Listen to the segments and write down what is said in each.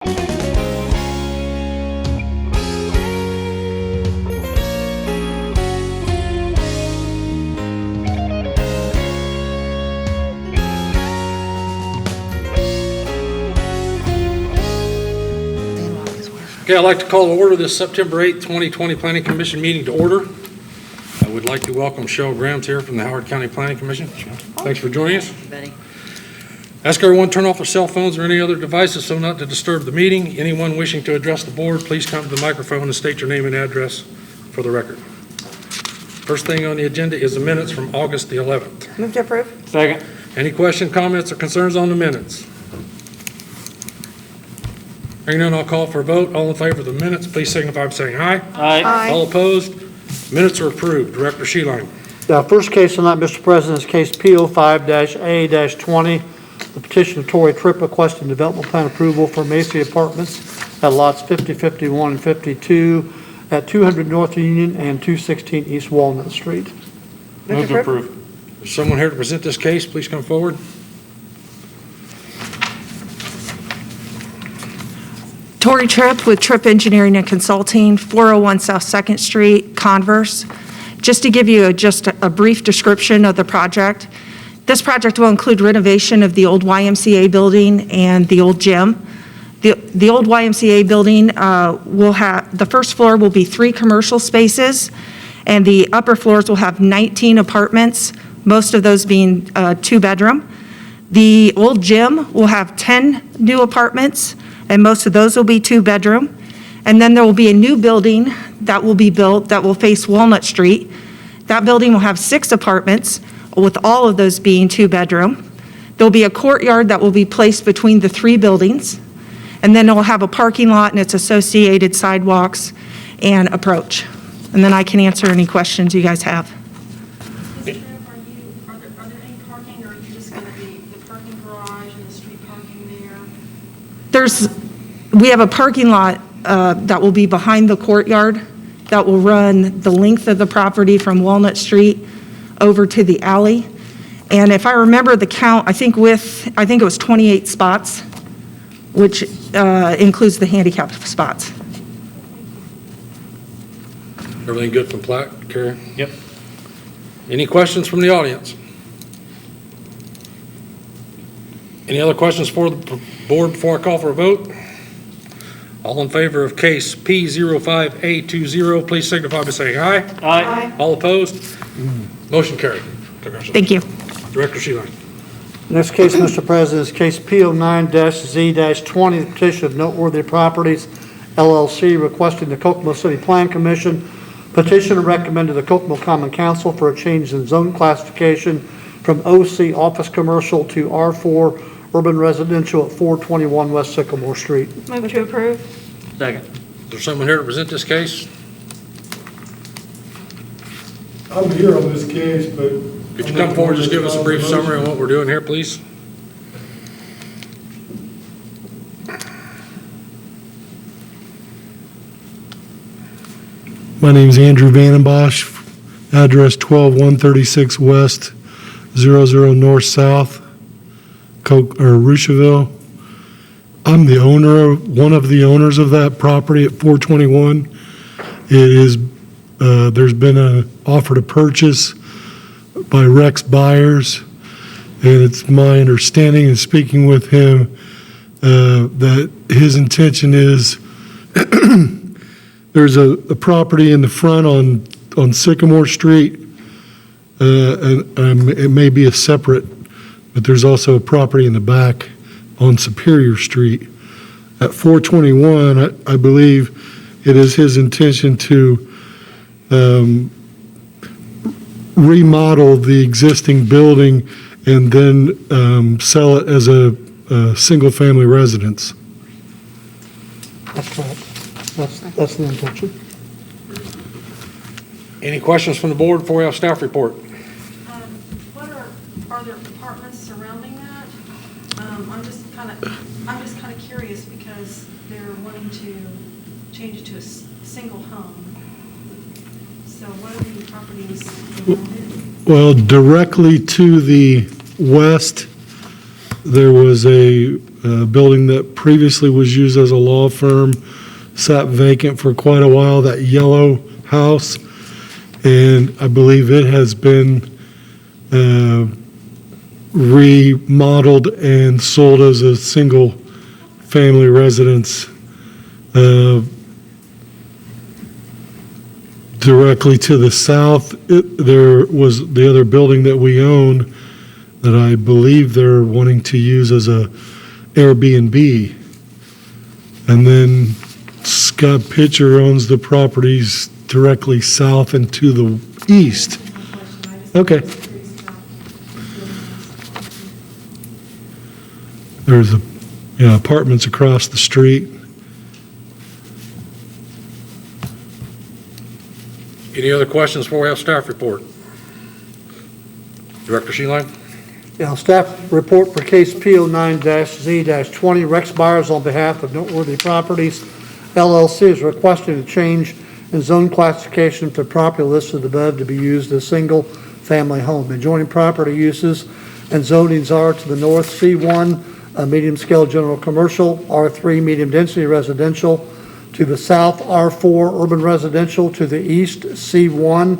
Okay, I'd like to call to order this September 8th, 2020 Planning Commission meeting to order. I would like to welcome Cheryl Grams here from the Howard County Planning Commission. Thanks for joining us. Ask everyone to turn off their cell phones or any other devices so not to disturb the meeting. Anyone wishing to address the board, please come to the microphone and state your name and address for the record. First thing on the agenda is the minutes from August the 11th. Move to approve. Second. Any questions, comments, or concerns on the minutes? Hearing none, I'll call for a vote. All in favor of the minutes, please signify by saying aye. Aye. All opposed? Minutes are approved. Director Sheeline. First case tonight, Mr. President, is case P05-A-20. The petition of Tory Tripp requesting development plan approval for Macy Apartments at lots 50, 51, and 52 at 200 North Union and 216 East Walnut Street. Move to approve. Is someone here to present this case? Please come forward. Tory Tripp with Tripp Engineering and Consulting, 401 South 2nd Street, Converse. Just to give you a brief description of the project, this project will include renovation of the old YMCA building and the old gym. The old YMCA building will have, the first floor will be 3 commercial spaces, and the upper floors will have 19 apartments, most of those being 2-bedroom. The old gym will have 10 new apartments, and most of those will be 2-bedroom. And then there will be a new building that will be built that will face Walnut Street. That building will have 6 apartments, with all of those being 2-bedroom. There'll be a courtyard that will be placed between the 3 buildings, and then it'll have a parking lot and its associated sidewalks and approach. And then I can answer any questions you guys have. Are there any parking, or are you just going to be the parking garage and the street parking there? We have a parking lot that will be behind the courtyard that will run the length of the property from Walnut Street over to the alley. And if I remember the count, I think it was 28 spots, which includes the handicap spots. Everything good from plat, Carrie? Yep. Any questions from the audience? Any other questions for the board before I call for a vote? All in favor of case P05A20, please signify by saying aye. Aye. All opposed? Motion carried. Thank you. Director Sheeline. Next case, Mr. President, is case P09-Z-20, the petition of Noteworthy Properties, LLC, requesting the Kokomo City Plan Commission petition to recommend to the Kokomo Common Council for a change in zone classification from OC Office Commercial to R4 Urban Residential at 421 West Sycamore Street. Move to approve. Second. Is there someone here to present this case? I'm here on this case, but... Could you come forward and just give us a brief summary on what we're doing here, please? My name's Andrew Vandenbosch, address 12136 West, 00 North South, Rushville. I'm the owner, one of the owners of that property at 421. It is, there's been an offer to purchase by Rex Buyers, and it's my understanding in speaking with him that his intention is there's a property in the front on Sycamore Street, and it may be a separate, but there's also a property in the back on Superior Street. At 421, I believe it is his intention to remodel the existing building and then sell it as a single-family residence. That's correct. That's the intention. Any questions from the board before we have staff report? Are there apartments surrounding that? I'm just kind of curious because they're wanting to change it to a single home. So what are the properties around it? Well, directly to the west, there was a a building that previously was used as a law firm, sat vacant for quite a while, that yellow house. And I believe it has been remodeled and sold as a single-family residence directly to the south. There was the other building that we own that I believe they're wanting to use as a Airbnb. And then Scott Pitcher owns the properties directly south and to the east. Okay. There's apartments across the street. Any other questions before we have staff report? Director Sheeline? Yeah, staff report for case P09-Z-20, Rex Byers on behalf of Noteworthy Properties LLC is requesting a change in zone classification for property listed above to be used as single-family home. Adjoining property uses and zonings are to the north C1, medium-scale general commercial, R3, medium-density residential, to the south R4, urban residential, to the east C1,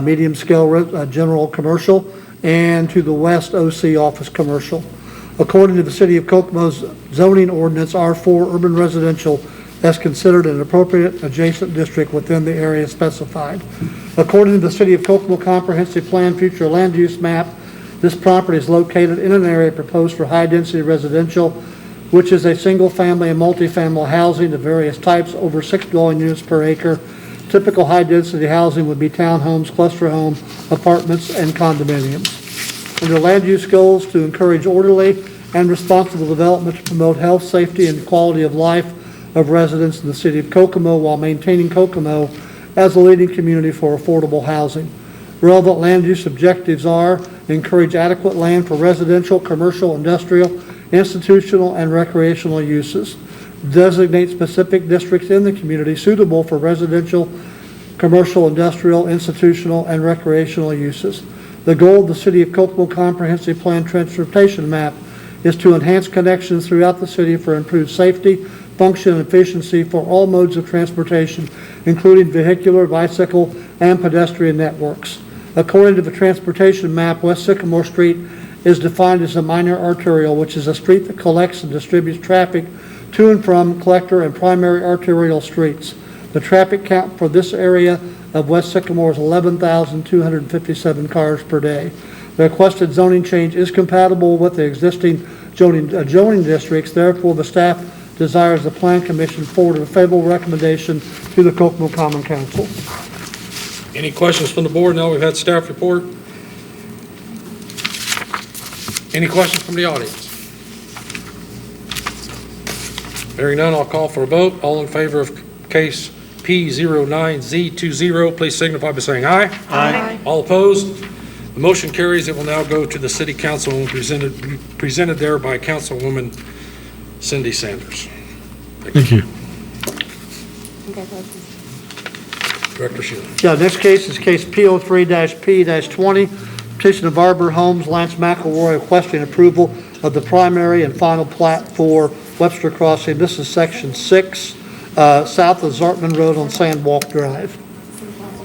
medium-scale general commercial, and to the west OC office commercial. According to the City of Kokomo's zoning ordinance, R4 urban residential as considered an appropriate adjacent district within the area specified. According to the City of Kokomo Comprehensive Plan Future Land Use Map, this property is located in an area proposed for high-density residential, which is a single-family and multifamily housing of various types over 6 dwelling units per acre. Typical high-density housing would be townhomes, cluster home, apartments, and condominiums. Under land use goals to encourage orderly and responsible development to promote health, safety, and quality of life of residents in the City of Kokomo while maintaining Kokomo as a leading community for affordable housing. Relevant land use objectives are encourage adequate land for residential, commercial, industrial, institutional, and recreational uses. Designate specific districts in the community suitable for residential, commercial, industrial, institutional, and recreational uses. The goal of the City of Kokomo Comprehensive Plan Transportation Map is to enhance connections throughout the city for improved safety, function, and efficiency for all modes of transportation, including vehicular, bicycle, and pedestrian networks. According to the transportation map, West Sycamore Street is defined as a minor arterial, which is a street that collects and distributes traffic to and from collector and primary arterial streets. The traffic count for this area of West Sycamore is 11,257 cars per day. The requested zoning change is compatible with the existing zoning districts. Therefore, the staff desires the Plan Commission forward a favorable recommendation to the Kokomo Common Council. Any questions from the board? Now we've had staff report. Any questions from the audience? Hearing none, I'll call for a vote. All in favor of case P09Z20, please signify by saying aye. Aye. All opposed? The motion carries. It will now go to the City Council and presented there by Councilwoman Cindy Sanders. Thank you. Director Sheila. Yeah, next case is case P03-P-20, petition of Arbor Homes, Lance McElroy requesting approval of the primary and final plat for Webster Crossing. This is section 6, south of Zartman Road on Sandwalk Drive.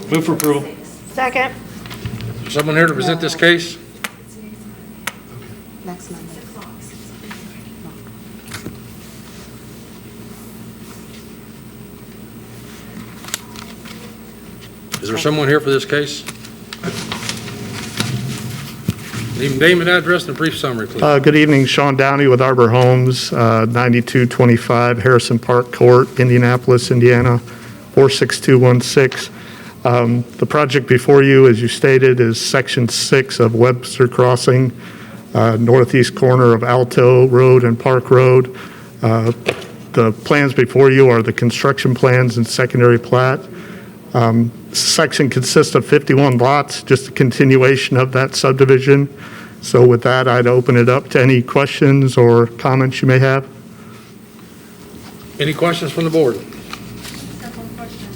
Move for approval. Second. Is there someone here to present this case? Next Monday. Is there someone here for this case? Name and address and a brief summary, please. Good evening, Sean Downey with Arbor Homes, 9225 Harrison Park Court, Indianapolis, Indiana, 46216. The project before you, as you stated, is Section 6 of Webster Crossing, northeast corner of Alto Road and Park Road. The plans before you are the construction plans and secondary plat. Section consists of 51 lots, just a continuation of that subdivision. So with that, I'd open it up to any questions or comments you may have. Any questions from the board? Just have one question.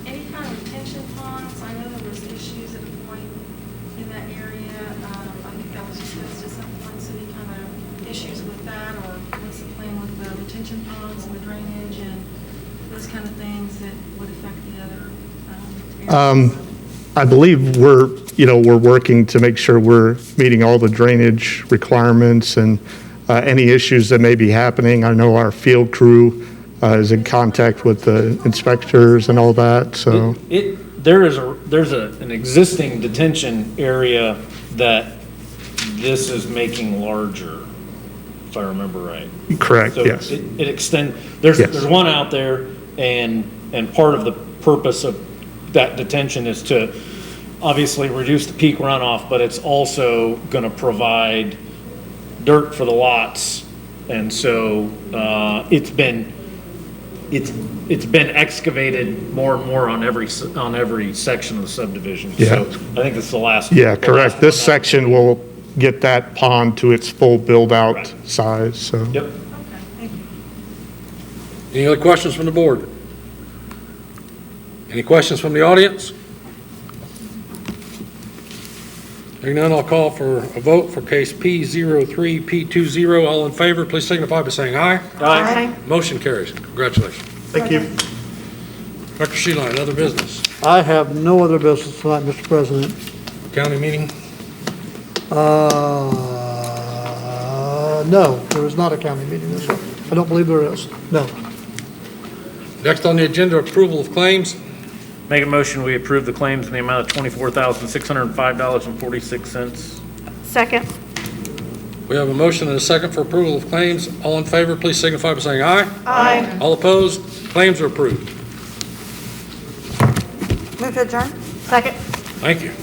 Any kind of retention ponds? I know there was issues at a point in that area. I think that was discussed at some point, so any kind of issues with that? roads and the drainage and those kind of things that would affect the other areas? I believe we're working to make sure we're meeting all the drainage requirements and any issues that may be happening. I know our field crew is in contact with the inspectors and all that, so. There's an existing detention area that this is making larger, if I remember right. Correct, So yes. there's Yes. one out there, and part of the purpose of that detention is to obviously reduce the peak runoff, but it's also gonna provide dirt for the lots. And so, it's been excavated more and more on every section of the subdivision. Yeah. So I think it's the last. Yeah, the correct. last This one. section will get that pond to its full build-out Right. size, so. Yep. Okay, thank you. Any other questions from the board? Any questions from the audience? Hearing none, I'll call for a vote for case P03P20. All in favor, please signify by saying aye. Aye. Motion carries. Congratulations. Thank you. Dr. Sheeline, other business? I have no other business tonight, Mr. President. County meeting? No, there is not a county meeting this week. I don't believe there is. No. Next on the agenda, approval of claims. Make a motion, we approve the claims in the amount of $24,605.46. Second. We have a motion and a second for approval of claims. All in favor, please signify by saying aye. Aye. All opposed? Claims are approved. Move to adjourn. Second. Thank you.